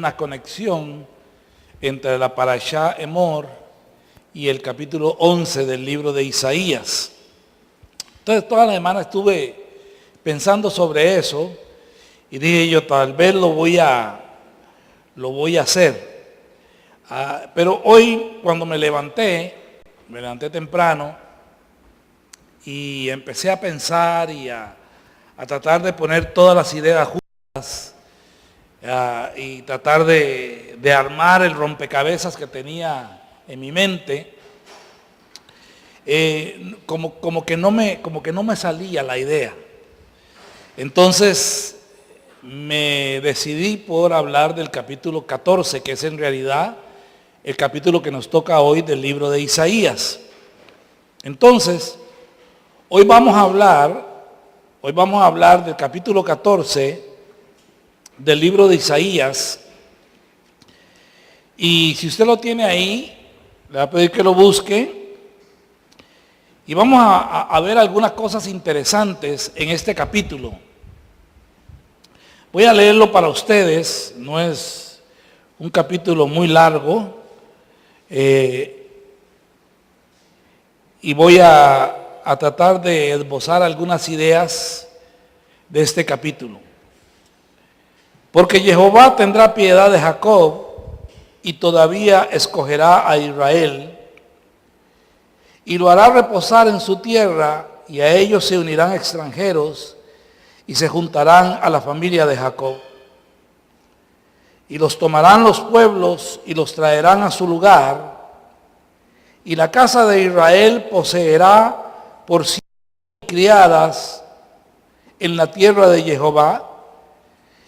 Una conexión entre la Parashá Emor y el capítulo 11 del libro de Isaías. Entonces toda la semana estuve pensando sobre eso y dije yo, tal vez lo voy a hacer. Pero hoy cuando me levanté temprano y empecé a pensar y a tratar de poner todas las ideas juntas, y tratar de armar el rompecabezas que tenía en mi mente, como que no me salía la idea. Entonces me decidí por hablar del capítulo 14, que es en realidad el capítulo que nos toca hoy del libro de Isaías. Entonces, hoy vamos a hablar del capítulo 14 del libro de Isaías, y si usted lo tiene ahí, le voy a pedir que lo busque, y vamos a ver algunas cosas interesantes en este capítulo. Voy a leerlo para ustedes, no es un capítulo muy largo, y voy a tratar de esbozar algunas ideas de este capítulo. Porque Jehová tendrá piedad de Jacob y todavía escogerá a Israel y lo hará reposar en su tierra, y a ellos se unirán extranjeros y se juntarán a la familia de Jacob. Y los tomarán los pueblos y los traerán a su lugar, y la casa de Israel poseerá por sí criadas en la tierra de Jehová,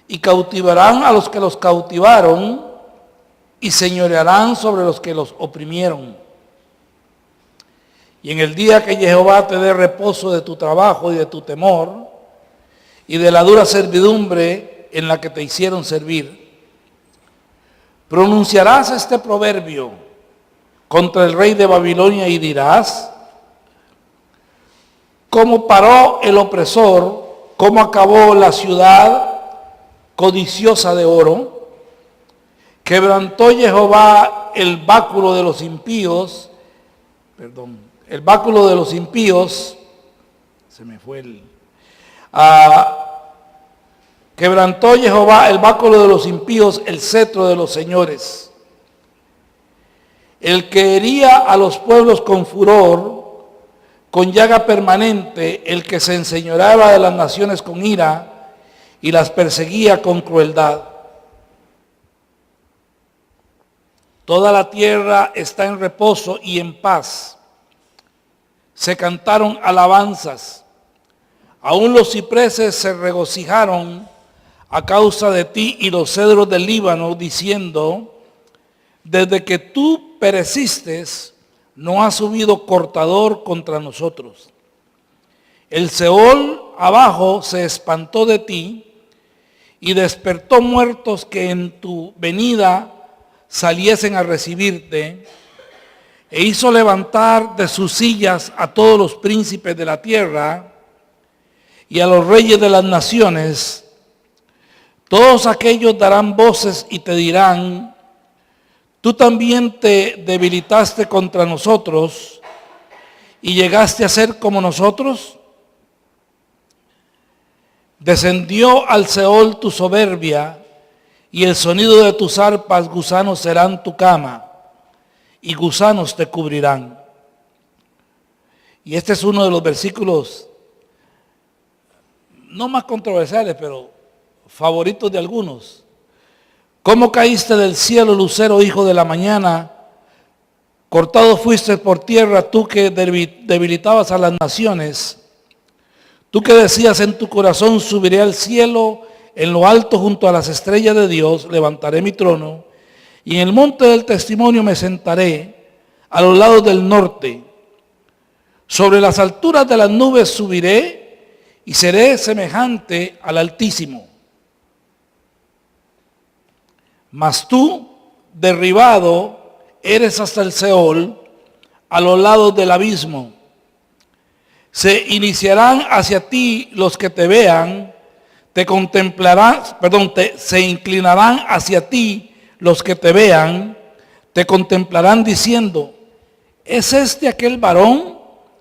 y cautivarán a los que los cautivaron, y señorearán sobre los que los oprimieron. Y en el día que Jehová te dé reposo de tu trabajo y de tu temor, y de la dura servidumbre en la que te hicieron servir, pronunciarás este proverbio contra el rey de Babilonia y dirás: ¿cómo paró el opresor? ¿Cómo acabó la ciudad codiciosa de oro? Quebrantó Jehová el báculo de los impíos, quebrantó Jehová el báculo de los impíos, el cetro de los señores. El que hería a los pueblos con furor, con llaga permanente, el que se enseñoreaba de las naciones con ira y las perseguía con crueldad. Toda la tierra está en reposo y en paz. Se cantaron alabanzas. Aún los cipreses se regocijaron a causa de ti, y los cedros del Líbano, diciendo: desde que tú pereciste, no ha subido cortador contra nosotros. El Seol abajo se espantó de ti, y despertó muertos que en tu venida saliesen a recibirte, e hizo levantar de sus sillas a todos los príncipes de la tierra y a los reyes de las naciones. Todos aquellos darán voces y te dirán: tú también te debilitaste contra nosotros y llegaste a ser como nosotros. Descendió al Seol tu soberbia, y el sonido de tus arpas gusanos serán tu cama, y gusanos te cubrirán. Y este es uno de los versículos no más controversiales, pero favoritos de algunos. ¿Cómo caíste del cielo, lucero, hijo de la mañana? Cortado fuiste por tierra, tú que debilitabas a las naciones. Tú que decías en tu corazón: subiré al cielo, en lo alto junto a las estrellas de Dios levantaré mi trono, y en el monte del testimonio me sentaré, a los lados del norte. Sobre las alturas de las nubes subiré, y seré semejante al Altísimo. Mas tú, derribado, eres hasta el Seol, a los lados del abismo. Se iniciarán hacia ti los que te vean, se inclinarán hacia ti los que te vean, te contemplarán diciendo, ¿es este aquel varón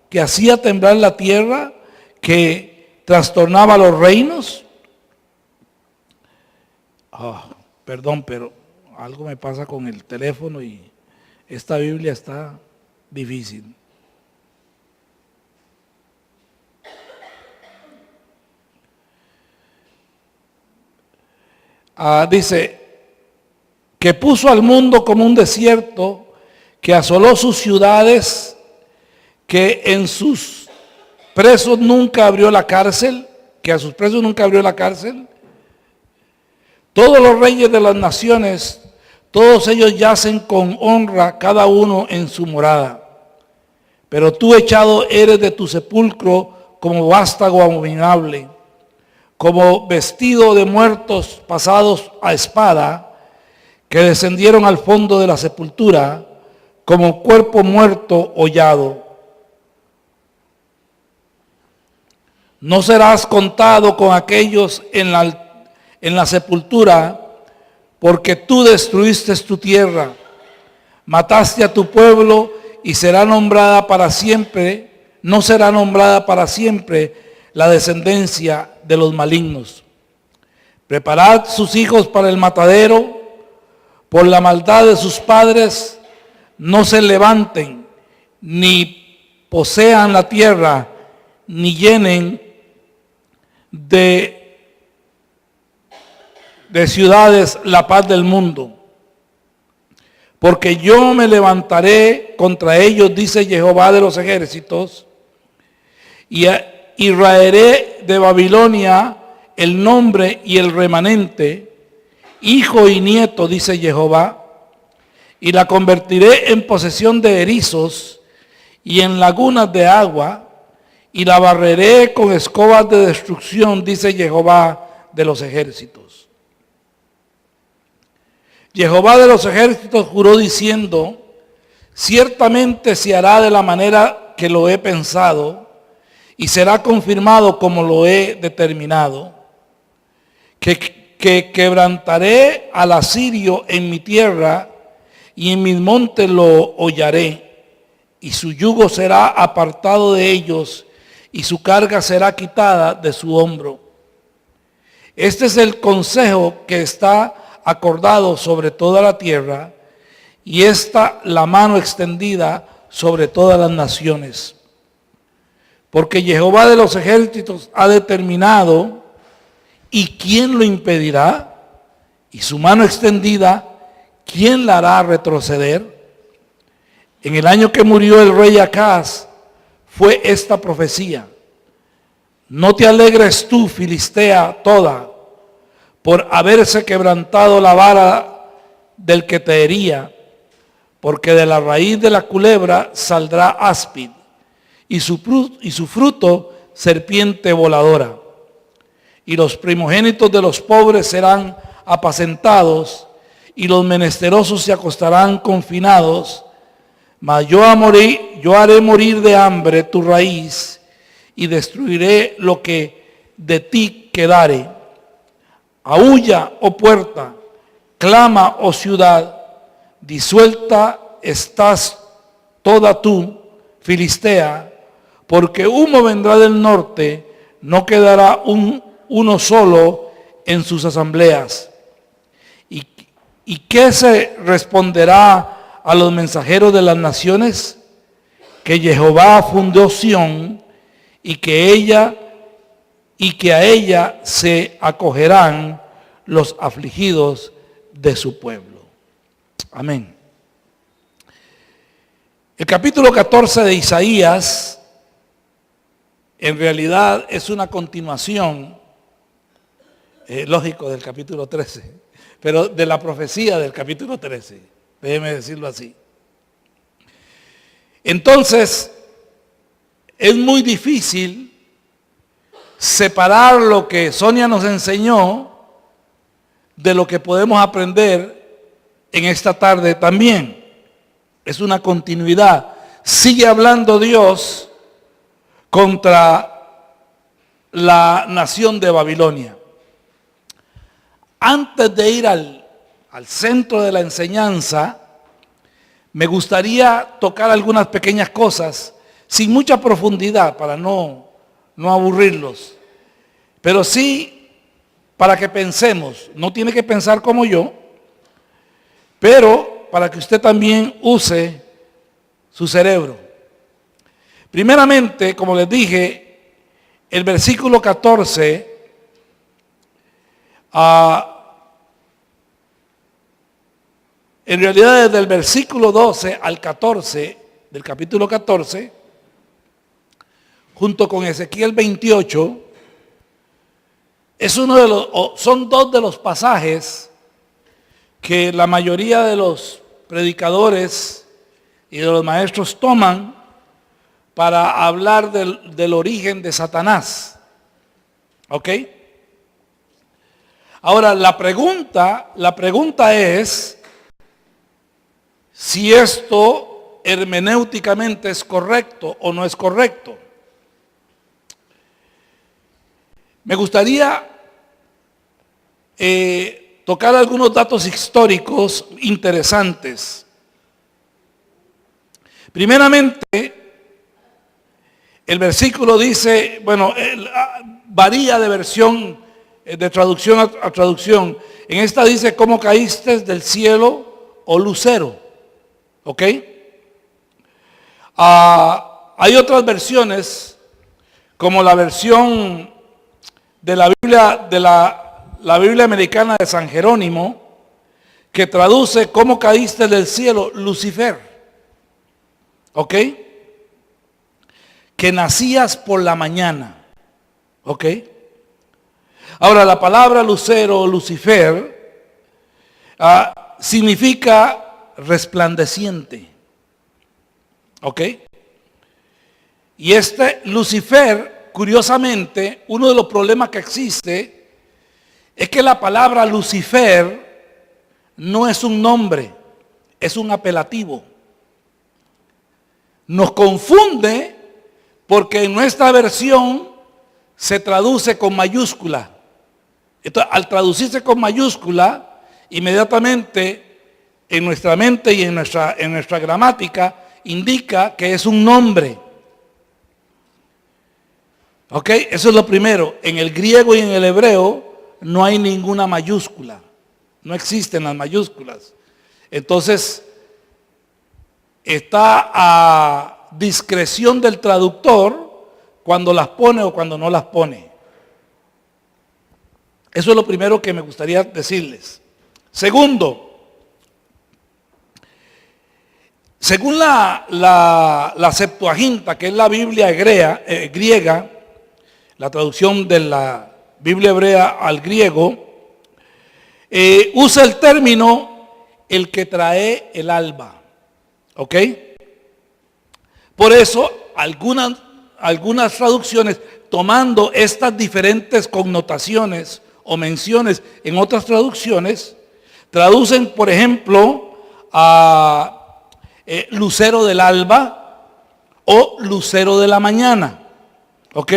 que hacía temblar la tierra, que trastornaba los reinos? Perdón, pero algo me pasa con el teléfono y esta Biblia está difícil. Dice, que puso al mundo como un desierto, que asoló sus ciudades, que en sus presos nunca abrió la cárcel, que a sus presos nunca abrió la cárcel. Todos los reyes de las naciones, todos ellos yacen con honra, cada uno en su morada. Pero tú echado eres de tu sepulcro como vástago abominable, como vestido de muertos pasados a espada, que descendieron al fondo de la sepultura, como cuerpo muerto hollado. No serás contado con aquellos en la sepultura, porque tú destruiste tu tierra, mataste a tu pueblo y será nombrada para siempre, no será nombrada para siempre la descendencia de los malignos. Preparad sus hijos para el matadero, por la maldad de sus padres no se levanten, ni posean la tierra, ni llenen de ciudades la paz del mundo. Porque yo me levantaré contra ellos, dice Jehová de los ejércitos, y raeré de Babilonia el nombre y el remanente, hijo y nieto, dice Jehová, y la convertiré en posesión de erizos y en lagunas de agua, y la barreré con escobas de destrucción, dice Jehová de los ejércitos. Jehová de los ejércitos juró diciendo, ciertamente se hará de la manera que lo he pensado, y será confirmado como lo he determinado, que quebrantaré al asirio en mi tierra, y en mis montes lo hollaré, y su yugo será apartado de ellos, y su carga será quitada de su hombro. Este es el consejo que está acordado sobre toda la tierra, y esta la mano extendida sobre todas las naciones. Porque Jehová de los ejércitos ha determinado, ¿y quién lo impedirá? Y su mano extendida, ¿quién la hará retroceder? En el año que murió el rey Acaz, fue esta profecía. No te alegres tú, Filistea toda, por haberse quebrantado la vara del que te hería, porque de la raíz de la culebra saldrá áspid, y su fruto serpiente voladora. Y los primogénitos de los pobres serán apacentados, y los menesterosos se acostarán confinados. Mas yo haré morir de hambre tu raíz, y destruiré lo que de ti quedare. Aúlla, oh puerta, clama, oh ciudad, disuelta estás toda tú, Filistea, porque humo vendrá del norte, no quedará uno solo en sus asambleas. ¿Y qué se responderá a los mensajeros de las naciones? Que Jehová fundó Sión, y que a ella se acogerán los afligidos de su pueblo. Amén. El capítulo 14 de Isaías en realidad es una continuación, lógico, del capítulo 13, pero de la profecía del capítulo 13, déjeme decirlo así. Entonces, es muy difícil separar lo que Sonia nos enseñó de lo que podemos aprender en esta tarde también. Es una continuidad. Sigue hablando Dios contra la nación de Babilonia. antes de ir al centro de la enseñanza, me gustaría tocar algunas pequeñas cosas, sin mucha profundidad, para no aburrirlos. Pero sí, para que pensemos, no tiene que pensar como yo, pero para que usted también use su cerebro. Primeramente, como les dije, el versículo 14, en realidad desde el versículo 12 al 14 del capítulo 14, junto con Ezequiel 28, son dos de los pasajes que la mayoría de los predicadores y de los maestros toman para hablar del origen de Satanás. ¿Ok? Ahora, la pregunta es si esto hermenéuticamente es correcto o no es correcto. Me gustaría tocar algunos datos históricos interesantes. Primeramente, el versículo dice, varía de versión, de traducción a traducción. En esta dice, ¿cómo caíste del cielo, oh lucero? ¿Ok? Hay otras versiones, como la versión de la Biblia, la Biblia americana de San Jerónimo, que traduce, ¿cómo caíste del cielo, Lucifer? ¿Ok? Que nacías por la mañana. ¿Ok? Ahora, la palabra lucero o Lucifer significa resplandeciente. ¿Ok? Y este Lucifer, curiosamente, uno de los problemas que existe es que la palabra Lucifer no es un nombre, es un apelativo. Nos confunde porque en nuestra versión se traduce con mayúscula. Entonces, al traducirse con mayúscula, inmediatamente en nuestra mente y en nuestra gramática indica que es un nombre. ¿Ok? Eso es lo primero. En el griego y en el hebreo no hay ninguna mayúscula. No existen las mayúsculas. Entonces, está a discreción del traductor cuando las pone o cuando no las pone. Eso es lo primero que me gustaría decirles. Segundo, según la Septuaginta, que es la Biblia griega, la traducción de la Biblia hebrea al griego, usa el término el que trae el alba. ¿Ok? Por eso algunas traducciones, tomando estas diferentes connotaciones o menciones en otras traducciones, traducen, por ejemplo, a lucero del alba o lucero de la mañana. ¿Ok?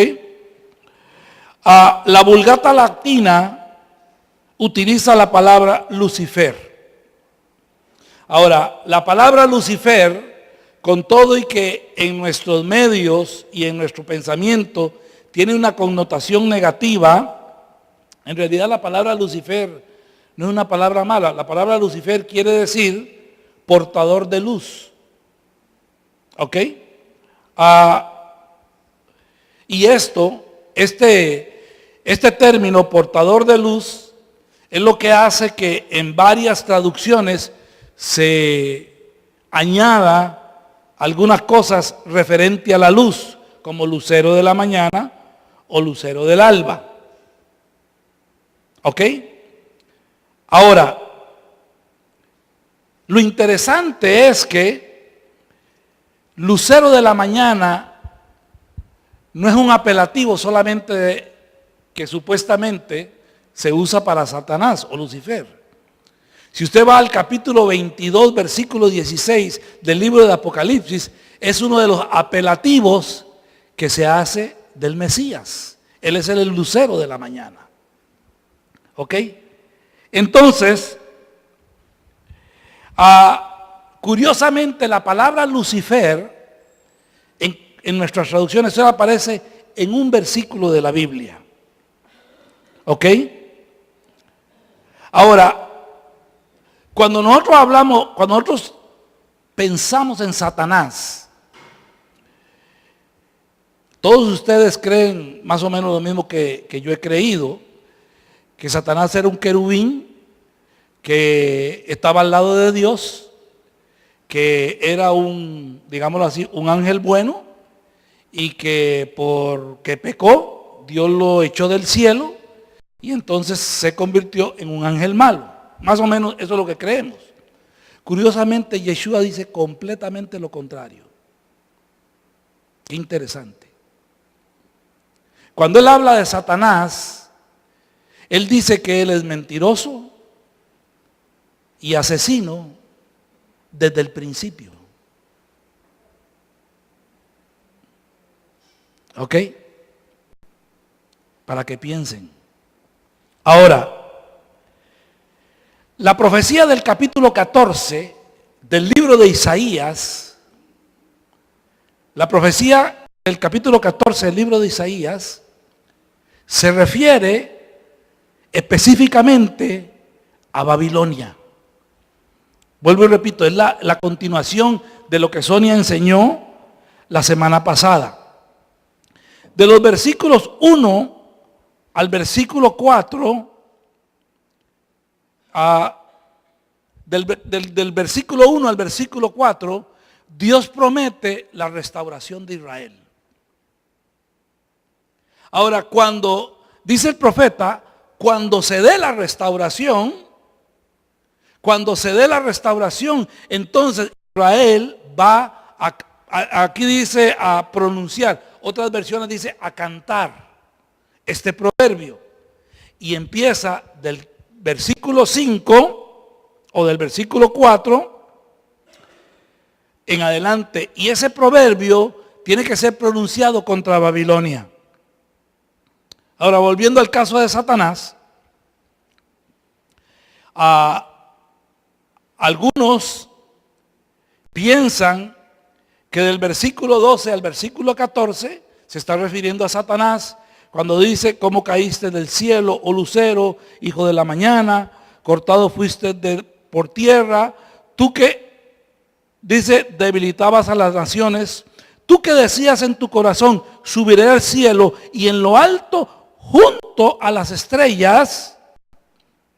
La Vulgata Latina utiliza la palabra Lucifer. Ahora, la palabra Lucifer, con todo y que en nuestros medios y en nuestro pensamiento tiene una connotación negativa, en realidad la palabra Lucifer no es una palabra mala. La palabra Lucifer quiere decir portador de luz. ¿Ok? Y este término portador de luz es lo que hace que en varias traducciones se añada algunas cosas referente a la luz, como lucero de la mañana o lucero del alba. ¿Ok? Ahora, lo interesante es que lucero de la mañana no es un apelativo solamente que supuestamente se usa para Satanás o Lucifer. Si usted va al capítulo 22, versículo 16 del libro de Apocalipsis, es uno de los apelativos que se hace del Mesías. Él es el lucero de la mañana. ¿Ok? Entonces, curiosamente la palabra Lucifer en nuestras traducciones solo aparece en un versículo de la Biblia. ¿Ok? Ahora, cuando nosotros pensamos en Satanás, todos ustedes creen más o menos lo mismo que yo he creído, que Satanás era un querubín que estaba al lado de Dios, que era digámoslo así, un ángel bueno, y que porque pecó, Dios lo echó del cielo y entonces se convirtió en un ángel malo. Más o menos eso es lo que creemos. Curiosamente, Yeshua dice completamente lo contrario. Qué interesante. Cuando él habla de Satanás, él dice que él es mentiroso y asesino desde el principio. ¿Ok? Para que piensen. Ahora, la profecía del capítulo 14 del libro de Isaías, la profecía del capítulo 14 del libro de Isaías se refiere específicamente a Babilonia. Vuelvo y repito, es la continuación de lo que Sonia enseñó la semana pasada. De los versículos 1 al versículo 4, del versículo 1 al versículo 4, Dios promete la restauración de Israel. Ahora, cuando dice el profeta, cuando se dé la restauración, entonces Israel va aquí dice a pronunciar, otras versiones dice a cantar este proverbio. Y empieza del versículo 5 o del versículo 4 en adelante. Y ese proverbio tiene que ser pronunciado contra Babilonia. Ahora, volviendo al caso de Satanás, algunos piensan que del versículo 12 al versículo 14 se está refiriendo a Satanás cuando dice: ¿cómo caíste del cielo, oh lucero, hijo de la mañana? Cortado fuiste por tierra, tú que, dice, debilitabas a las naciones, tú que decías en tu corazón: subiré al cielo, y en lo alto, junto a las estrellas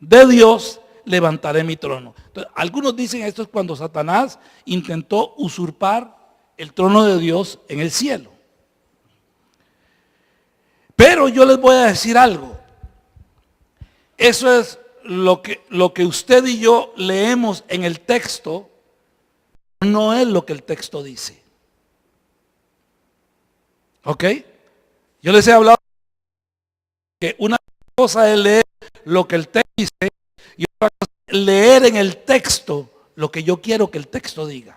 de Dios, levantaré mi trono. Entonces, algunos dicen esto es cuando Satanás intentó usurpar el trono de Dios en el cielo. Pero yo les voy a decir algo. Eso es lo que usted y yo leemos en el texto, no es lo que el texto dice. ¿Ok? Yo les he hablado que una cosa es leer lo que el texto dice y otra cosa es leer en el texto lo que yo quiero que el texto diga.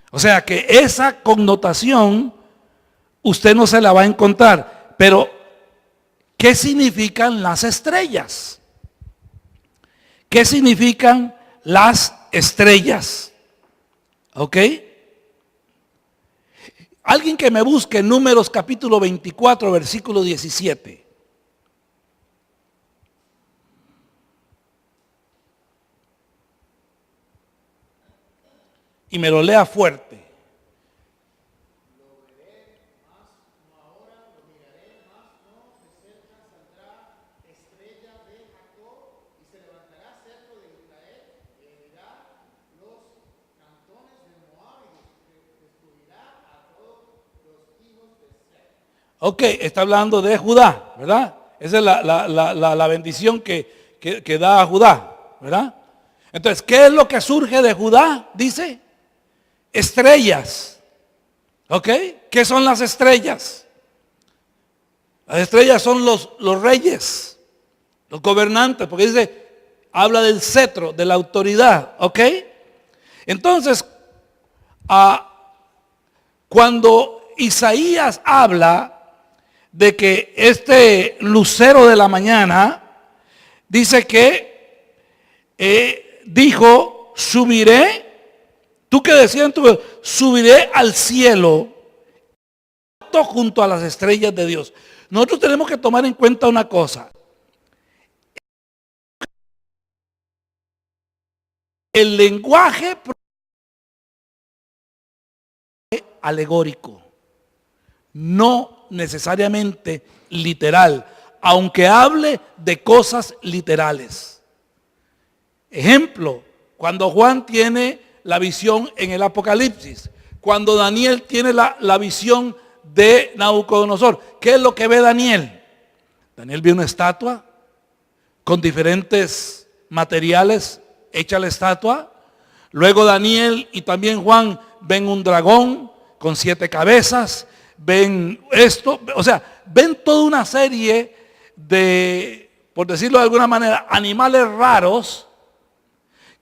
O sea que esa connotación usted no se la va a encontrar. Pero, ¿qué significan las estrellas? ¿Qué significan las estrellas? ¿Ok? Alguien que me busque Números capítulo 24, versículo 17. Y me lo lea fuerte. Ok, está hablando de Judá, ¿verdad? Esa es la bendición que da a Judá, ¿verdad? Entonces, ¿qué es lo que surge de Judá? Dice, estrellas. ¿Ok? ¿Qué son las estrellas? Las estrellas son los reyes, los gobernantes, porque dice, habla del cetro, de la autoridad. ¿Ok? Entonces, cuando Isaías habla de que este lucero de la mañana dice que dijo, subiré, tú que decías en tu, subiré al cielo junto a las estrellas de Dios. Nosotros tenemos que tomar en cuenta una cosa. El lenguaje alegórico, no necesariamente literal, aunque hable de cosas literales. Ejemplo, cuando Juan tiene la visión en el Apocalipsis, cuando Daniel tiene la visión de Nabucodonosor, ¿qué es lo que ve Daniel? Daniel ve una estatua con diferentes materiales hecha la estatua. Luego Daniel y también Juan ven un dragón con 7 cabezas, ven esto, o sea, ven toda una serie de, por decirlo de alguna manera, animales raros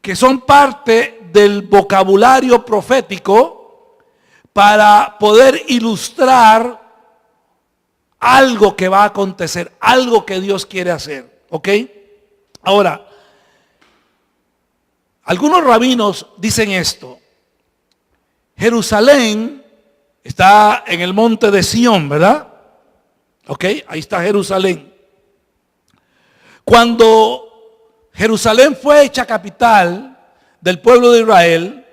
que son parte del vocabulario profético para poder ilustrar algo que va a acontecer, algo que Dios quiere hacer, ¿ok? Ahora, algunos rabinos dicen esto: Jerusalén está en el monte de Sión, ¿verdad? Ok, ahí está Jerusalén. Cuando Jerusalén fue hecha capital del pueblo de Israel,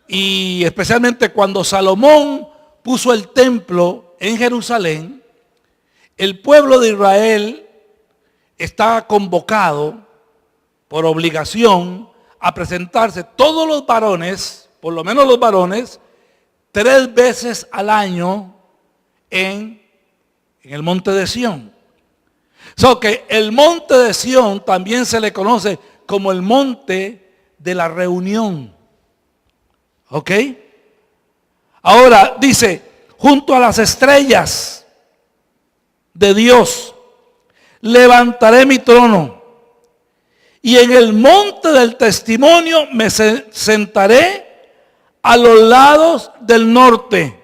y especialmente cuando Salomón puso el templo en Jerusalén, el pueblo de Israel está convocado por obligación a presentarse, todos los varones, por lo menos los varones, 3 veces al año en el monte de Sión. Que el monte de Sión también se le conoce como el monte de la reunión. ¿Ok? Ahora dice, junto a las estrellas de Dios levantaré mi trono, y en el monte del testimonio me sentaré a los lados del norte.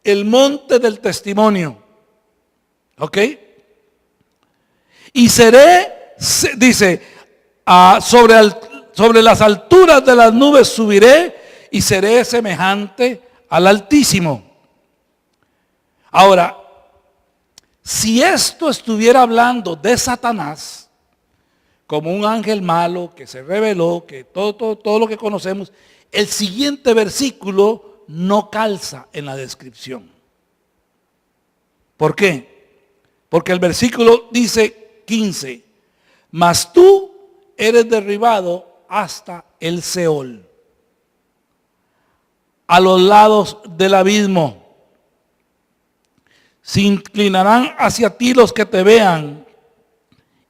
El monte del testimonio. ¿Ok? Y seré, dice, sobre las alturas de las nubes subiré y seré semejante al Altísimo. Ahora, si esto estuviera hablando de Satanás, como un ángel malo que se reveló, que todo lo que conocemos, el siguiente versículo no calza en la descripción. ¿Por qué? Porque el versículo dice 15, mas tú eres derribado hasta el Seol, a los lados del abismo. Se inclinarán hacia ti los que te vean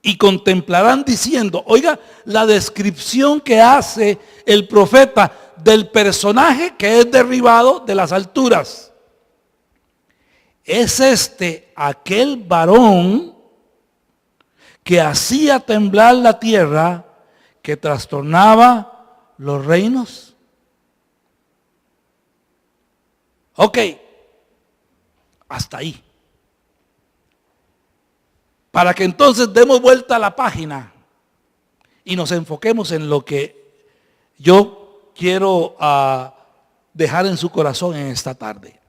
y contemplarán diciendo, oiga la descripción que hace el profeta del personaje que es derribado de las alturas. Es aquel varón que hacía temblar la tierra, que trastornaba los reinos. Ok, hasta ahí. Para que entonces demos vuelta a la página y nos enfoquemos en lo que yo quiero dejar en su corazón en esta tarde.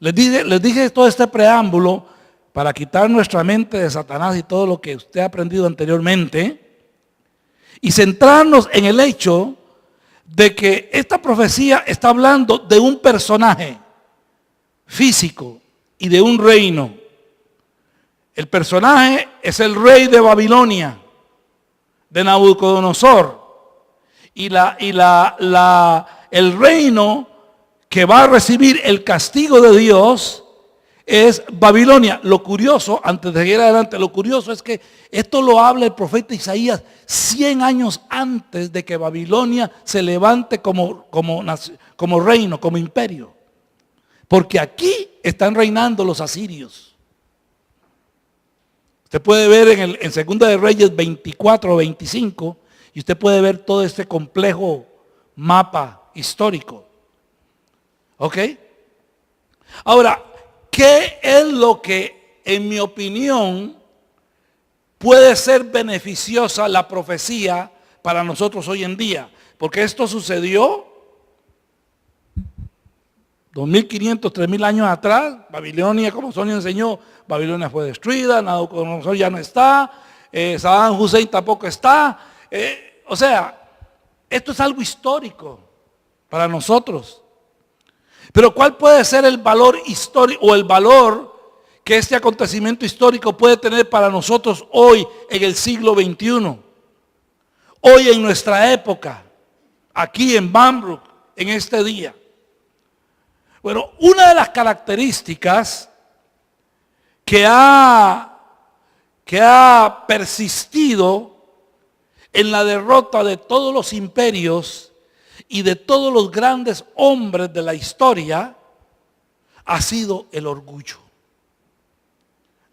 Les dije todo este preámbulo para quitar nuestra mente de Satanás y todo lo que usted ha aprendido anteriormente y centrarnos en el hecho de que esta profecía está hablando de un personaje físico y de un reino. El personaje es el rey de Babilonia, de Nabucodonosor. Y el reino que va a recibir el castigo de Dios es Babilonia. Lo curioso, antes de seguir adelante, lo curioso es que esto lo habla el profeta Isaías 100 años antes de que Babilonia se levante como reino, como imperio. Porque aquí están reinando los asirios. Usted puede ver en Segunda de Reyes 24 o 25 y usted puede ver todo este complejo mapa histórico. ¿Ok? Ahora, ¿qué es lo que, en mi opinión, puede ser beneficiosa la profecía para nosotros hoy en día. Porque esto sucedió 2500, 3000 años atrás. Babilonia, como Sonia enseñó, Babilonia fue destruida, Nabucodonosor ya no está, Saddam Hussein tampoco está. O sea, esto es algo histórico para nosotros. Pero ¿cuál puede ser el valor histórico o el valor que este acontecimiento histórico puede tener para nosotros hoy en el siglo XXI? Hoy en nuestra época, aquí en Bambrook, en este día. Bueno, una de las características que ha persistido en la derrota de todos los imperios y de todos los grandes hombres de la historia ha sido el orgullo,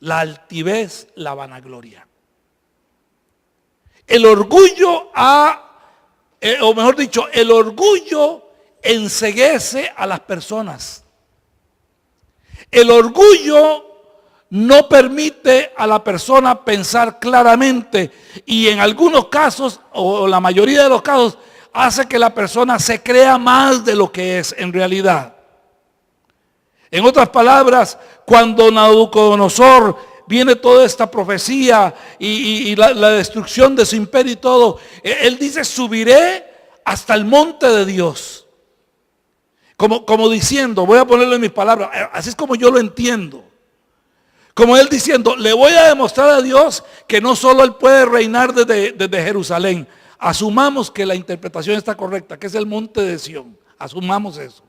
la altivez, la vanagloria. El orgullo o mejor dicho, el orgullo enceguece a las personas. El orgullo no permite a la persona pensar claramente y en algunos casos, o la mayoría de los casos, hace que la persona se crea más de lo que es en realidad. En otras palabras, cuando Nabucodonosor viene toda esta profecía y la destrucción de su imperio y todo, él dice: subiré hasta el monte de Dios. Como diciendo, voy a ponerlo en mis palabras, así es como yo lo entiendo. Como él diciendo, le voy a demostrar a Dios que no solo él puede reinar desde Jerusalén. Asumamos que la interpretación está correcta, que es el monte de Sión. Asumamos eso.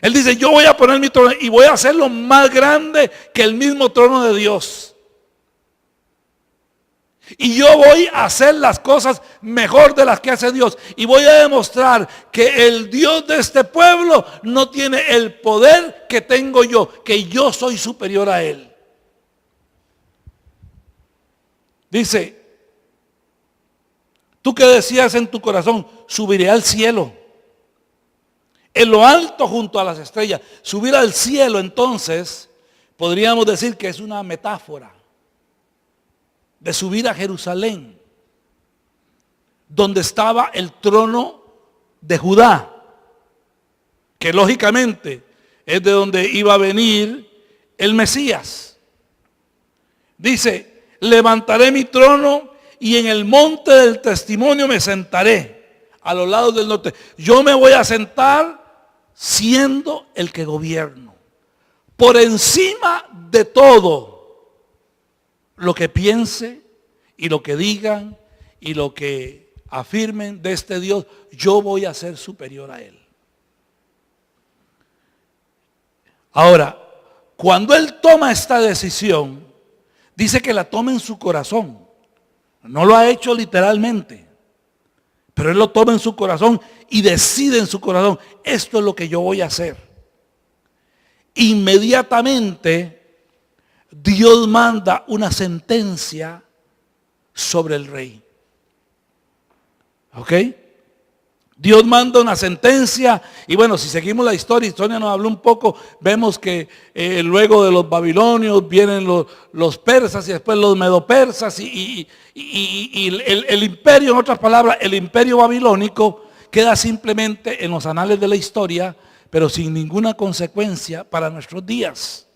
Él dice: yo voy a poner mi trono y voy a hacerlo más grande que el mismo trono de Dios. Y yo voy a hacer las cosas mejor de las que hace Dios. Y voy a demostrar que el Dios de este pueblo no tiene el poder que tengo yo, que yo soy superior a él. Dice: tú que decías en tu corazón, subiré al cielo, en lo alto junto a las estrellas. Subir al cielo, entonces, podríamos decir que es una metáfora de subir a Jerusalén, donde estaba el trono de Judá, que lógicamente es de donde iba a venir el Mesías. Dice: levantaré mi trono y en el monte del testimonio me sentaré, a los lados del norte. Yo me voy a sentar siendo el que gobierno, por encima de todo lo que piense y lo que digan y lo que afirmen de este Dios. Yo voy a ser superior a él. Ahora, cuando él toma esta decisión, dice que la toma en su corazón. No lo ha hecho literalmente, pero él lo toma en su corazón y decide en su corazón: esto es lo que yo voy a hacer. Inmediatamente Dios manda una sentencia sobre el rey. ¿Ok? Dios manda una sentencia. Y bueno, si seguimos la historia, Sonia nos habló un poco, vemos que luego de los babilonios vienen los persas y después los medopersas y el imperio, en otras palabras, el imperio babilónico queda simplemente en los anales de la historia, pero sin ninguna consecuencia para nuestros días.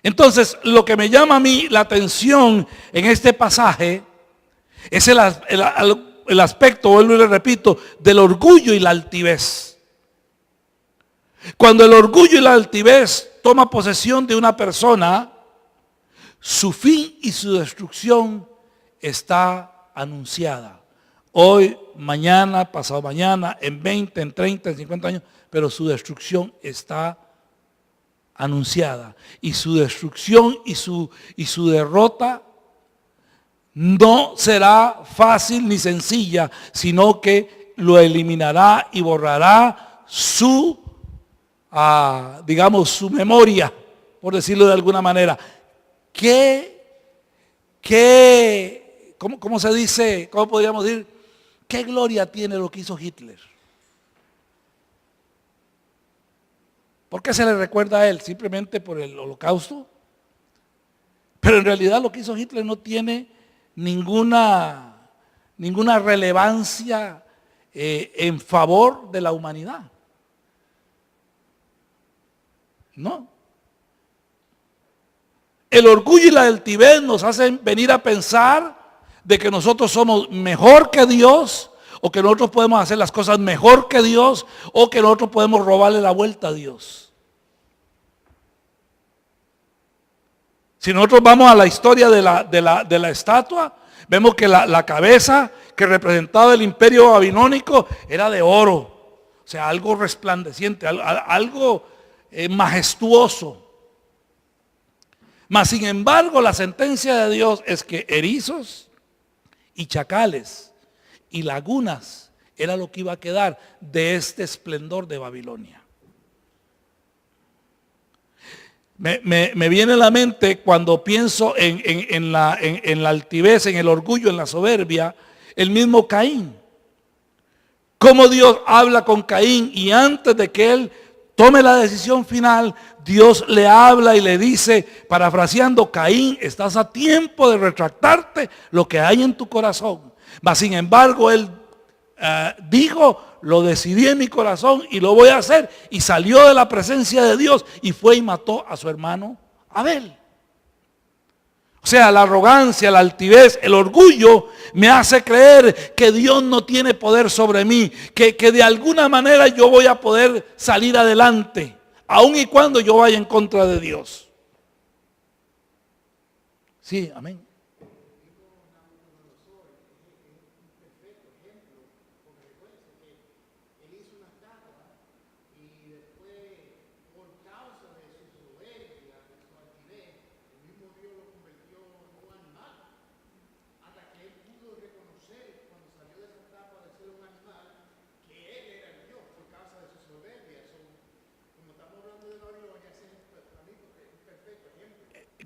Entonces, lo que me llama a mí la atención en este pasaje es el aspecto, vuelvo y le repito, del orgullo y la altivez. Cuando el orgullo y la altivez toma posesión de una persona, su fin y su destrucción está anunciada. Hoy, mañana, pasado mañana, en 20, en 30, en 50 años, pero su destrucción está anunciada. Y su destrucción y su derrota no será fácil ni sencilla, sino que lo eliminará y borrará su memoria, por decirlo de alguna manera. ¿Cómo se dice? ¿Cómo podríamos decir? ¿Qué gloria tiene lo que hizo Hitler? ¿Por qué se le recuerda a él? ¿Simplemente por el holocausto? Pero en realidad lo que hizo Hitler no tiene ninguna relevancia en favor de la humanidad. No. El orgullo y la altivez nos hacen venir a pensar de que nosotros somos mejor que Dios, o que nosotros podemos hacer las cosas mejor que Dios, o que nosotros podemos robarle la vuelta a Dios. Si nosotros vamos a la historia de la estatua, vemos que la cabeza que representaba el imperio babilónico era de oro. O sea, algo resplandeciente, algo majestuoso. Mas sin embargo, la sentencia de Dios es que erizos y chacales y lagunas era lo que iba a quedar de este esplendor de Babilonia. Me viene a la mente cuando pienso en la altivez, en el orgullo, en la soberbia, el mismo Caín. Cómo Dios habla con Caín y antes de que él tome la decisión final, Dios le habla y le dice, parafraseando: Caín, estás a tiempo de retractarte lo que hay en tu corazón. Mas sin embargo, él dijo: lo decidí en mi corazón y lo voy a hacer. Y salió de la presencia de Dios y fue y mató a su hermano Abel. O sea, la arrogancia, la altivez, el orgullo me hace creer que Dios no tiene poder sobre mí, que de alguna manera yo voy a poder salir adelante, aun y cuando yo vaya en contra de Dios. Sí, amén.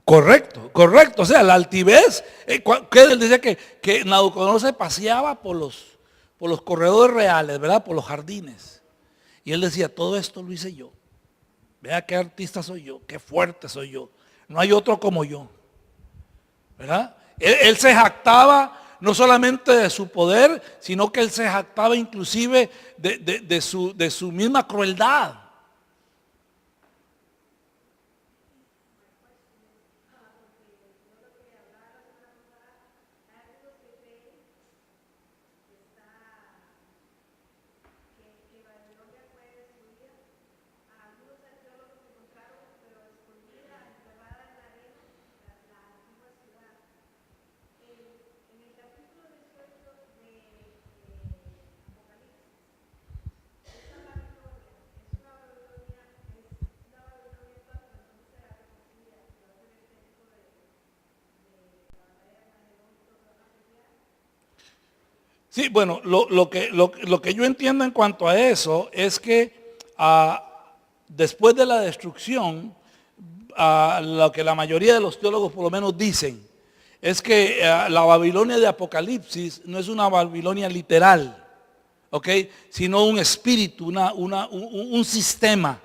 Correcto, correcto. O sea, la altivez, que él decía que Nabucodonosor se paseaba por los corredores reales, ¿verdad? Por los jardines. Y él decía: todo esto lo hice yo. Vea qué artista soy yo, qué fuerte soy yo. No hay otro como yo. ¿Verdad? Él se jactaba no solamente de su poder, sino que él se jactaba inclusive de su misma crueldad. Sí, bueno, lo que yo entiendo en cuanto a eso es que después de la destrucción, lo que la mayoría de los teólogos por lo menos dicen, es que la Babilonia de Apocalipsis no es una Babilonia literal, ¿ok? Sino un espíritu, un sistema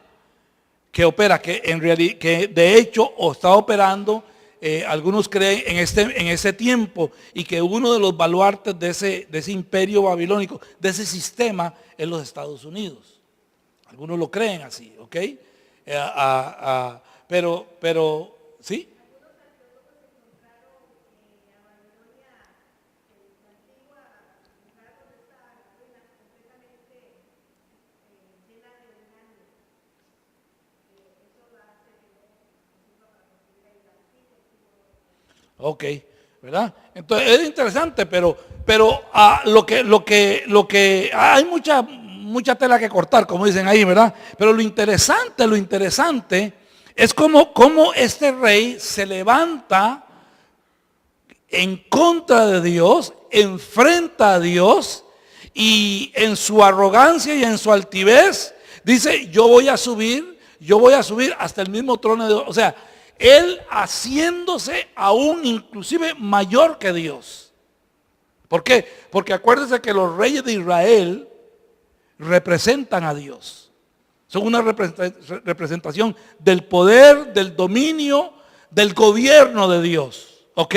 que opera, que en realidad, que de hecho está operando. Algunos creen en ese tiempo, y que uno de los baluartes de ese imperio babilónico, de ese sistema, es los Estados Unidos. Algunos lo creen así, ¿ok? Pero, ¿sí? Ok, ¿verdad? Entonces es interesante, pero lo que hay mucha tela que cortar, como dicen ahí, ¿verdad? Pero lo interesante es cómo este rey se levanta en contra de Dios, enfrenta a Dios, y en su arrogancia y en su altivez dice: yo voy a subir hasta el mismo trono de Dios. O sea, él haciéndose aún inclusive mayor que Dios. ¿Por qué? Porque acuérdense que los reyes de Israel representan a Dios. Son una representación del poder, del dominio, del gobierno de Dios. ¿Ok?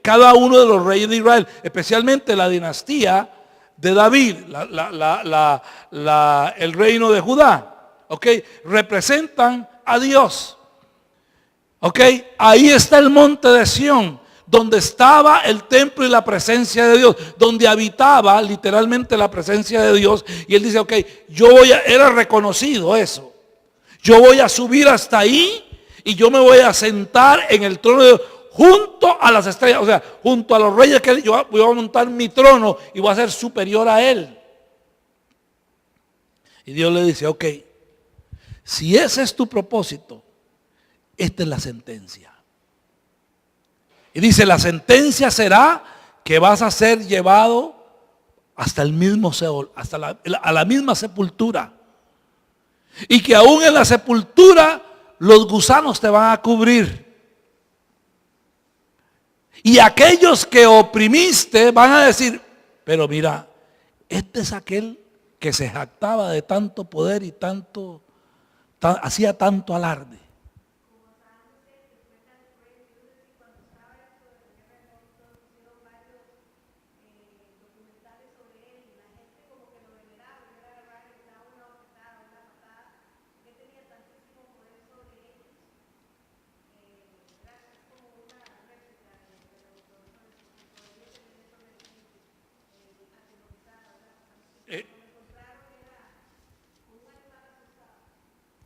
Cada uno de los reyes de Israel, especialmente la dinastía de David, el reino de Judá, ¿ok? Representan a Dios. ¿Ok? Ahí está el monte de Sión, donde estaba el templo y la presencia de Dios, donde habitaba literalmente la presencia de Dios. Y él dice, ok, era reconocido eso. Yo voy a subir hasta ahí y yo me voy a sentar en el trono de Dios, junto a las estrellas, o sea, junto a los reyes, que yo voy a montar mi trono y voy a ser superior a él. Y Dios le dice, ok, si ese es tu propósito, esta es la sentencia. Y dice, la sentencia será que vas a ser llevado hasta el mismo Seol, a la misma sepultura. Y que aún en la sepultura los gusanos te van a cubrir. Y aquellos que oprimiste van a decir, pero mira, este es aquel que se jactaba de tanto poder y hacía tanto alarde.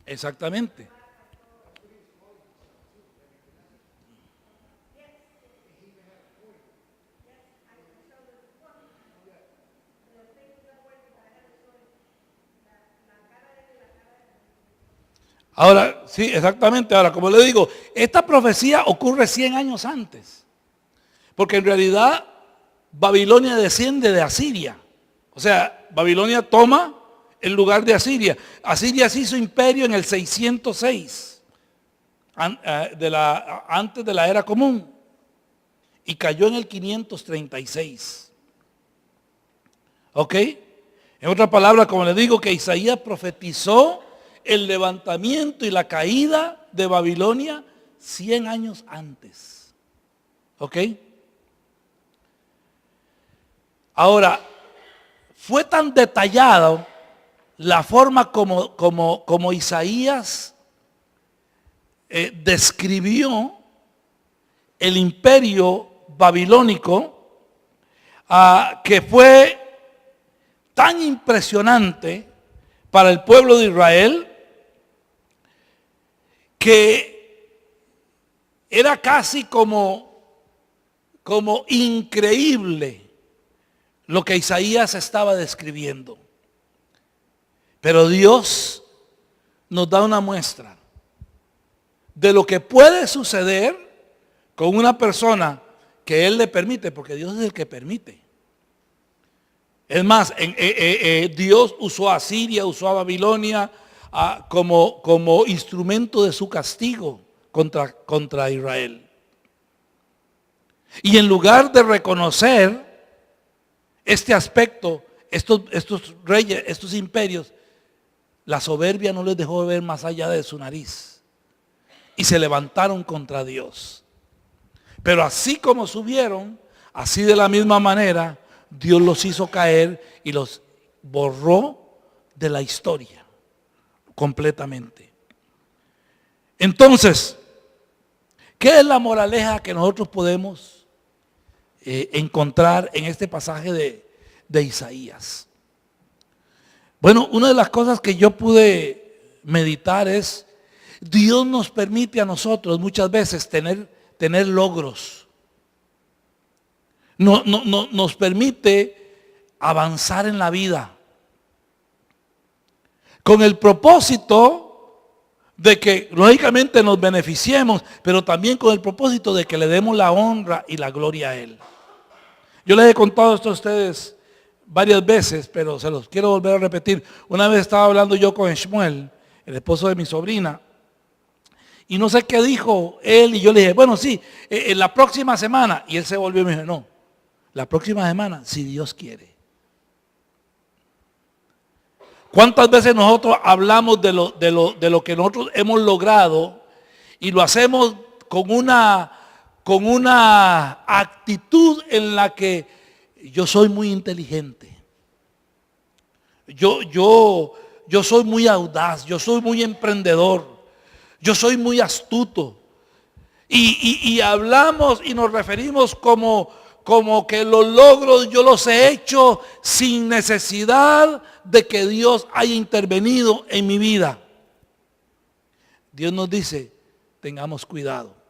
Exactamente. Ahora, sí, exactamente. Ahora, como le digo, esta profecía ocurre 100 años antes. Porque en realidad Babilonia desciende de Asiria. O sea, Babilonia toma el lugar de Asiria. Asiria se hizo imperio en el 606, antes de la era común. Y cayó en el 536. ¿Ok? En otras palabras, como le digo, que Isaías profetizó el levantamiento y la caída de Babilonia 100 años antes. ¿Ok? Ahora, fue tan detallado la forma como Isaías describió el imperio babilónico, que fue tan impresionante para el pueblo de Israel, que era casi como increíble lo que Isaías estaba describiendo. Pero Dios nos da una muestra de lo que puede suceder con una persona que Él le permite, porque Dios es el que permite. Es más, Dios usó a Siria, usó a Babilonia como instrumento de su castigo contra Israel. Y en lugar de reconocer este aspecto, estos reyes, estos imperios, la soberbia no les dejó ver más allá de su nariz. Y se levantaron contra Dios. Pero así como subieron, así de la misma manera, Dios los hizo caer y los borró de la historia completamente. Entonces, ¿qué es la moraleja que nosotros podemos encontrar en este pasaje de Isaías? Bueno, una de las cosas que yo pude meditar es, Dios nos permite a nosotros muchas veces tener logros. Nos permite avanzar en la vida, con el propósito de que lógicamente nos beneficiemos, pero también con el propósito de que le demos la honra y la gloria a Él. Yo les he contado esto a ustedes varias veces, pero se los quiero volver a repetir. Una vez estaba hablando yo con Shmuel, el esposo de mi sobrina, y no sé qué dijo él, y yo le dije, bueno, sí, en la próxima semana. Y él se volvió y me dijo, no, la próxima semana, si Dios quiere. ¿Cuántas veces nosotros hablamos de lo que nosotros hemos logrado y lo hacemos con una actitud en la que yo soy muy inteligente. Yo soy muy audaz, yo soy muy emprendedor, yo soy muy astuto. Y hablamos y nos referimos como que los logros yo los he hecho sin necesidad de que Dios haya intervenido en mi vida. Dios nos dice, tengamos cuidado.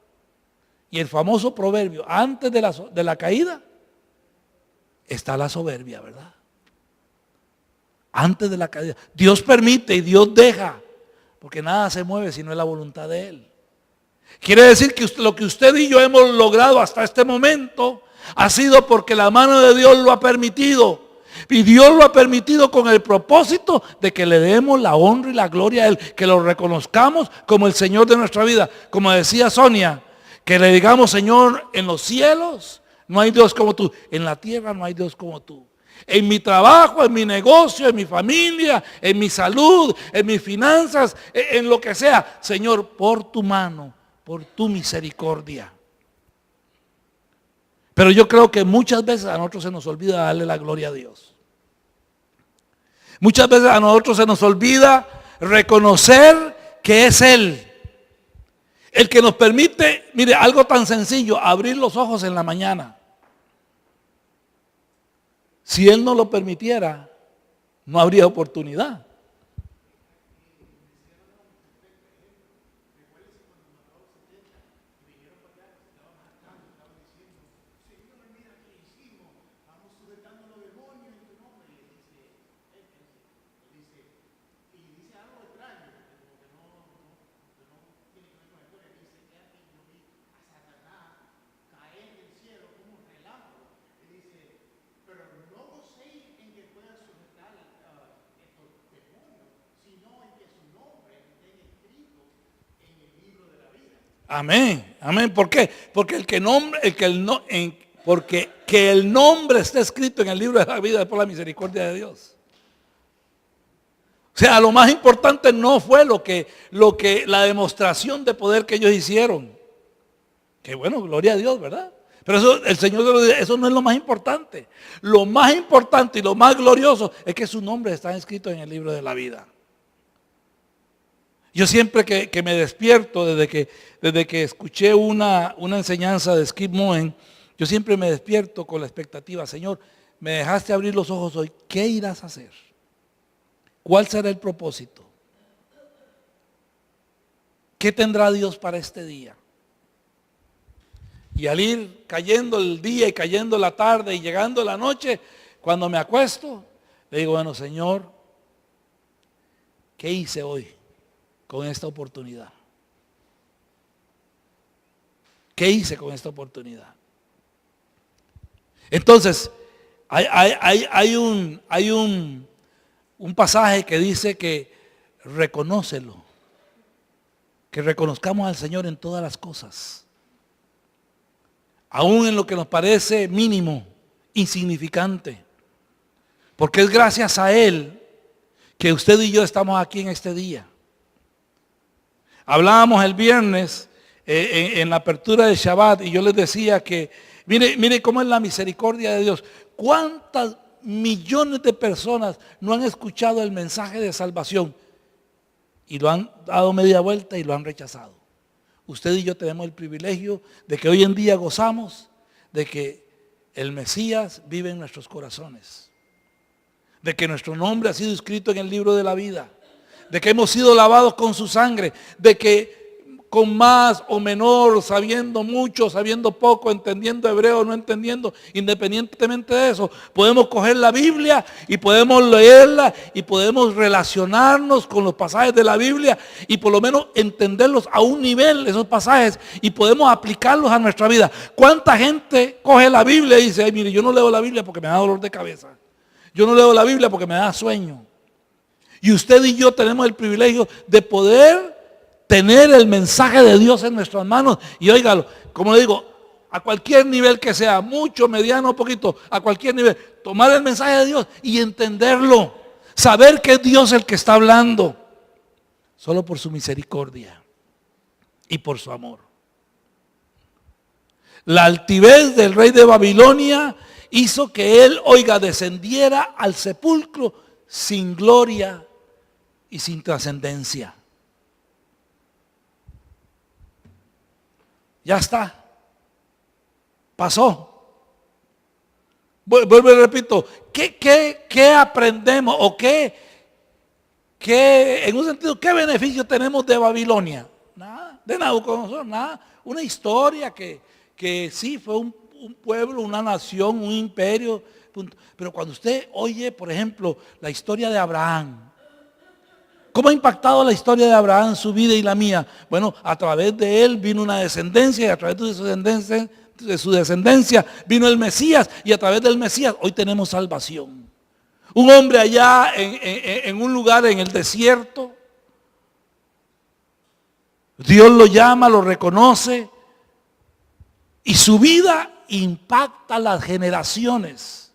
Y el famoso proverbio, antes de la caída, está la soberbia, ¿verdad? Antes de la caída. Dios permite y Dios deja, porque nada se mueve si no es la voluntad de Él. Quiere decir que lo que usted y yo hemos logrado hasta este momento ha sido porque la mano de Dios lo ha permitido. Y Dios lo ha permitido con el propósito de que le demos la honra y la gloria a Él, que lo reconozcamos como el Señor de nuestra vida. Como decía Sonia, que le digamos, Señor, en los cielos no hay Dios como tú, en la tierra no hay Dios como tú. En mi trabajo, en mi negocio, en mi familia, en mi salud, en mis finanzas, en lo que sea, Señor, por tu mano, por tu misericordia. Pero yo creo que muchas veces a nosotros se nos olvida darle la gloria a Dios. Muchas veces a nosotros se nos olvida reconocer que es Él el que nos permite, mire, algo tan sencillo, abrir los ojos en la mañana. Si Él no lo permitiera, no habría oportunidad. Amén, amén. ¿Por qué? Porque porque que el nombre esté escrito en el libro de la vida es por la misericordia de Dios. O sea, lo más importante no fue la demostración de poder que ellos hicieron. Que bueno, gloria a Dios, ¿verdad? Pero eso, el Señor, eso no es lo más importante. Lo más importante y lo más glorioso es que su nombre está escrito en el libro de la vida. Yo siempre que me despierto, desde que escuché una enseñanza de Skip Moen, yo siempre me despierto con la expectativa, Señor, me dejaste abrir los ojos hoy, ¿qué irás a hacer? ¿Cuál será el propósito? ¿Qué tendrá Dios para este día? Y al ir cayendo el día y cayendo la tarde y llegando la noche, cuando me acuesto, le digo, bueno, Señor, ¿qué hice hoy con esta oportunidad? ¿Qué hice con esta oportunidad? Entonces, hay un pasaje que dice que reconócelo, que reconozcamos al Señor en todas las cosas, aún en lo que nos parece mínimo, insignificante, porque es gracias a Él que usted y yo estamos aquí en este día. Hablábamos el viernes en la apertura del Shabbat y yo les decía que mire cómo es la misericordia de Dios. ¿Cuántas millones de personas no han escuchado el mensaje de salvación y lo han dado media vuelta y lo han rechazado? Usted y yo tenemos el privilegio de que hoy en día gozamos de que el Mesías vive en nuestros corazones, de que nuestro nombre ha sido escrito en el libro de la vida, de que hemos sido lavados con su sangre, de que con más o menor, sabiendo mucho, sabiendo poco, entendiendo hebreo o no entendiendo, independientemente de eso, podemos coger la Biblia y podemos leerla y podemos relacionarnos con los pasajes de la Biblia y por lo menos entenderlos a un nivel, esos pasajes, y podemos aplicarlos a nuestra vida. ¿Cuánta gente coge la Biblia y dice, ay, mire, yo no leo la Biblia porque me da dolor de cabeza? Yo no leo la Biblia porque me da sueño. Y usted y yo tenemos el privilegio de poder tener el mensaje de Dios en nuestras manos. Y óigalo, como le digo, a cualquier nivel que sea, mucho, mediano, poquito, a cualquier nivel, tomar el mensaje de Dios y entenderlo. Saber que es Dios el que está hablando, solo por su misericordia y por su amor. La altivez del rey de Babilonia hizo que él, oiga, descendiera al sepulcro sin gloria y sin trascendencia. Ya está. Pasó. Vuelvo y repito, ¿qué aprendemos o qué, en un sentido, qué beneficio tenemos de Babilonia? Nada, de Nabucodonosor, nada. Una historia que sí fue un pueblo, una nación, un imperio. Punto. Pero cuando usted oye, por ejemplo, la historia de Abraham, ¿cómo ha impactado la historia de Abraham, su vida y la mía? Bueno, a través de él vino una descendencia y a través de su descendencia vino el Mesías y a través del Mesías hoy tenemos salvación. Un hombre allá en un lugar en el desierto, Dios lo llama, lo reconoce y su vida impacta las generaciones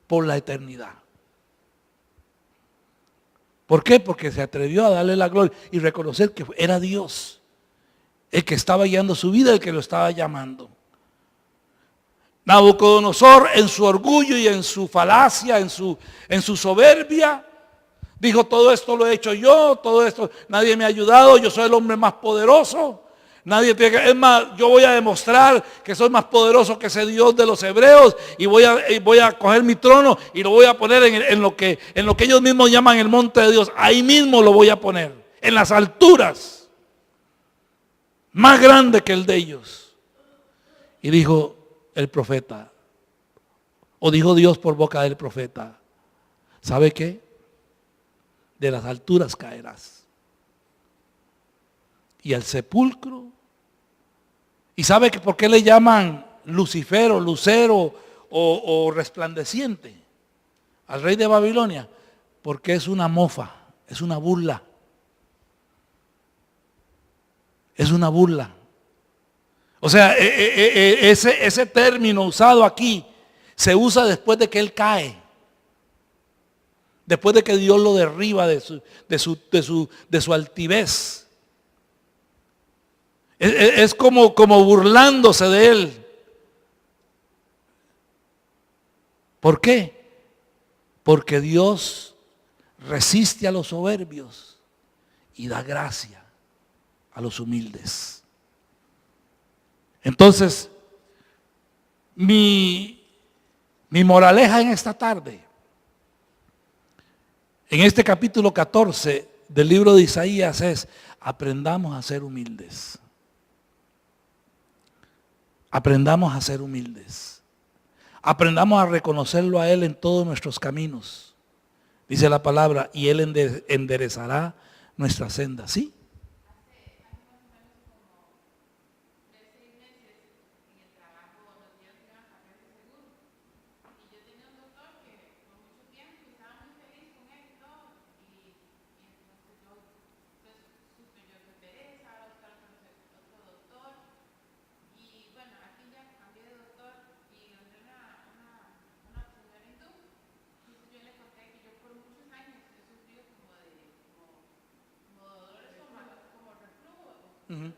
por la eternidad. ¿Por qué? Porque se atrevió a darle la gloria y reconocer que era Dios el que estaba guiando su vida, el que lo estaba llamando. Nabucodonosor, en su orgullo y en su falacia, en su soberbia, dijo: todo esto lo he hecho yo, todo esto, nadie me ha ayudado, yo soy el hombre más poderoso. Nadie tiene que, es más, yo voy a demostrar que soy más poderoso que ese Dios de los hebreos y voy a coger mi trono y lo voy a poner en lo que ellos mismos llaman el monte de Dios. Ahí mismo lo voy a poner, en las alturas, más grande que el de ellos. Y dijo el profeta, o dijo Dios por boca del profeta: ¿sabe qué? De las alturas caerás. Y al sepulcro. ¿Y sabe que por qué le llaman Lucifero, Lucero o resplandeciente al rey de Babilonia? Porque es una mofa, es una burla. Es una burla. O sea, ese término usado aquí se usa después de que él cae. Después de que Dios lo derriba de su altivez. Es como burlándose de él. ¿Por qué? Porque Dios resiste a los soberbios y da gracia a los humildes. Entonces, mi moraleja en esta tarde, en este capítulo 14 del libro de Isaías, es: aprendamos a ser humildes. Aprendamos a ser humildes. Aprendamos a reconocerlo a Él en todos nuestros caminos. Dice la palabra: y Él enderezará nuestra senda. ¿Sí? Uh-huh.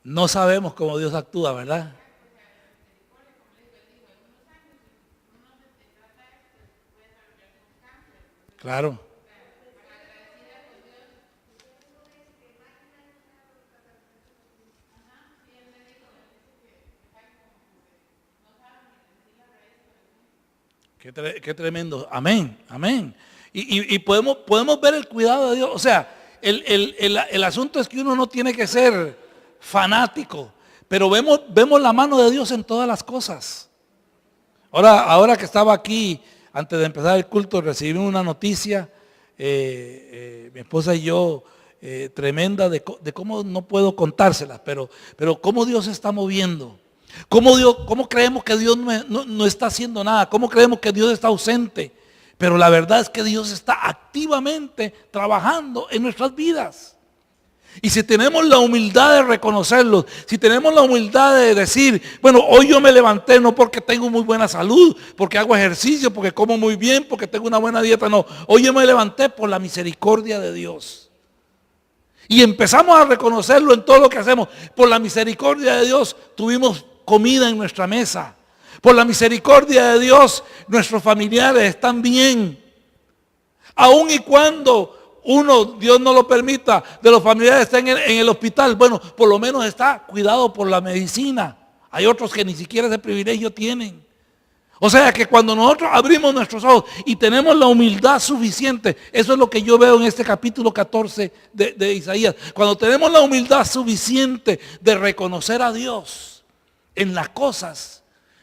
No sabemos cómo Dios actúa, ¿verdad? Claro. Qué tremendo. Amén, amén. Y podemos ver el cuidado de Dios. O sea, el asunto es que uno no tiene que ser fanático, pero vemos la mano de Dios en todas las cosas. Ahora que estaba aquí, antes de empezar el culto, recibí una noticia, mi esposa y yo, tremenda de cómo no puedo contárselas, pero cómo Dios se está moviendo. ¿Cómo creemos que Dios no está haciendo nada? ¿Cómo creemos que Dios está ausente? Pero la verdad es que Dios está activamente trabajando en nuestras vidas. Y si tenemos la humildad de reconocerlo, si tenemos la humildad de decir, bueno, hoy yo me levanté no porque tengo muy buena salud, porque hago ejercicio, porque como muy bien, porque tengo una buena dieta, no. Hoy yo me levanté por la misericordia de Dios. Y empezamos a reconocerlo en todo lo que hacemos. Por la misericordia de Dios tuvimos comida en nuestra mesa. Por la misericordia de Dios nuestros familiares están bien. Aun y cuando Dios no lo permita, de los familiares estén en el hospital, bueno, por lo menos está cuidado por la medicina. Hay otros que ni siquiera ese privilegio tienen. O sea que cuando nosotros abrimos nuestros ojos y tenemos la humildad suficiente, eso es lo que yo veo en este capítulo 14 de Isaías. Cuando tenemos la humildad suficiente de reconocer a Dios en las cosas,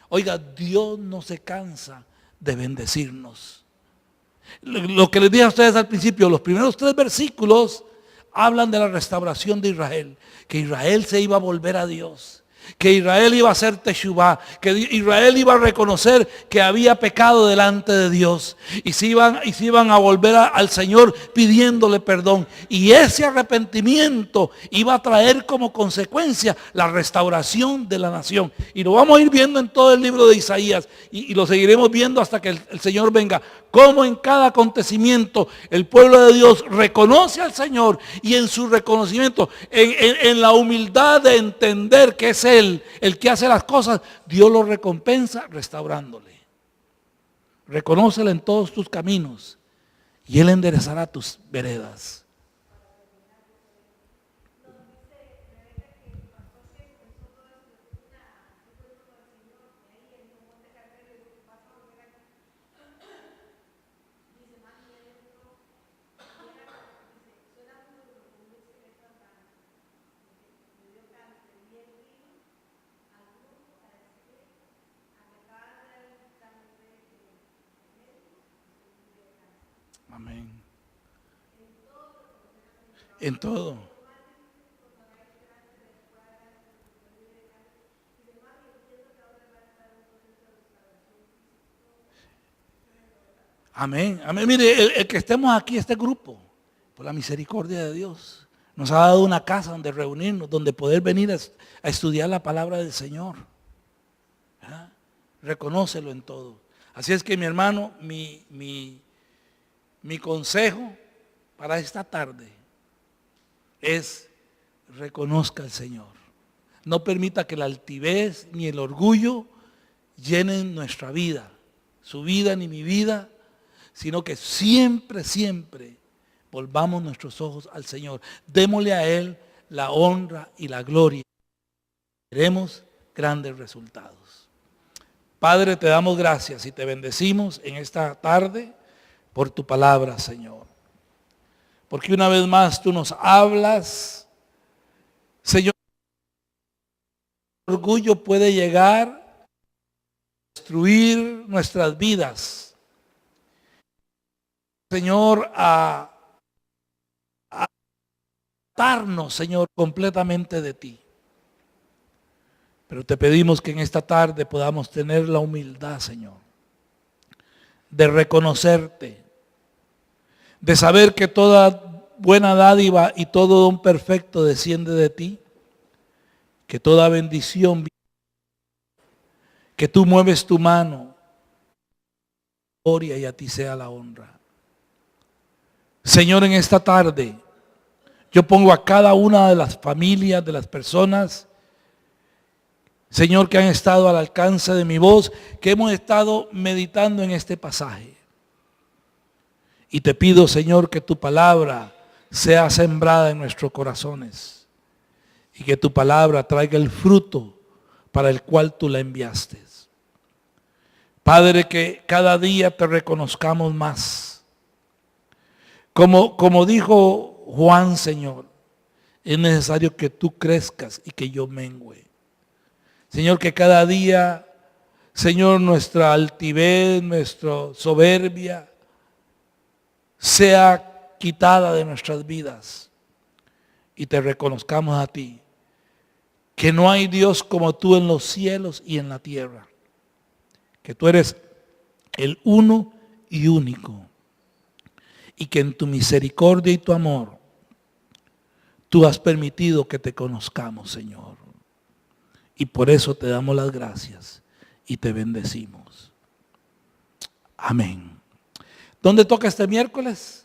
oiga, Dios no se cansa de bendecirnos. Lo que les dije a ustedes al principio, los primeros 3 versículos hablan de la restauración de Israel, que Israel se iba a volver a Dios. Que Israel iba a hacer teshuvá, que Israel iba a reconocer que había pecado delante de Dios y se iban a volver al Señor pidiéndole perdón. Y ese arrepentimiento iba a traer como consecuencia la restauración de la nación. Y lo vamos a ir viendo en todo el libro de Isaías y lo seguiremos viendo hasta que el Señor venga. Como en cada acontecimiento el pueblo de Dios reconoce al Señor y en su reconocimiento, en la humildad de entender que es Él el que hace las cosas, Dios lo recompensa restaurándole. Reconócelo en todos tus caminos y Él enderezará tus veredas. Amén. En todo. Amén. Amén. Mire, el que estemos aquí, este grupo, por la misericordia de Dios, nos ha dado una casa donde reunirnos, donde poder venir a estudiar la palabra del Señor. ¿Verdad? Reconócelo en todo. Así es que mi hermano, mi consejo para esta tarde es reconozca al Señor. No permita que la altivez ni el orgullo llenen nuestra vida, su vida ni mi vida, sino que siempre, siempre volvamos nuestros ojos al Señor. Démosle a Él la honra y la gloria. Veremos grandes resultados. Padre, te damos gracias y te bendecimos en esta tarde por tu palabra, Señor. Porque una vez más tú nos hablas, Señor, el orgullo puede llegar a destruir nuestras vidas. Señor, a apartarnos, Señor, completamente de ti. Pero te pedimos que en esta tarde podamos tener la humildad, Señor, de reconocerte, de saber que toda buena dádiva y todo don perfecto desciende de ti, que toda bendición, que tú mueves tu mano, gloria y a ti sea la honra. Señor, en esta tarde yo pongo a cada una de las familias, de las personas, Señor, que han estado al alcance de mi voz, que hemos estado meditando en este pasaje. Y te pido, Señor, que tu palabra sea sembrada en nuestros corazones y que tu palabra traiga el fruto para el cual tú la enviaste. Padre, que cada día te reconozcamos más. Como dijo Juan, Señor, es necesario que tú crezcas y que yo mengüe. Señor, que cada día, Señor, nuestra altivez, nuestra soberbia, sea quitada de nuestras vidas y te reconozcamos a ti, que no hay Dios como tú en los cielos y en la tierra, que tú eres el uno y único, y que en tu misericordia y tu amor tú has permitido que te conozcamos, Señor, y por eso te damos las gracias y te bendecimos. Amén. ¿Dónde toca este miércoles?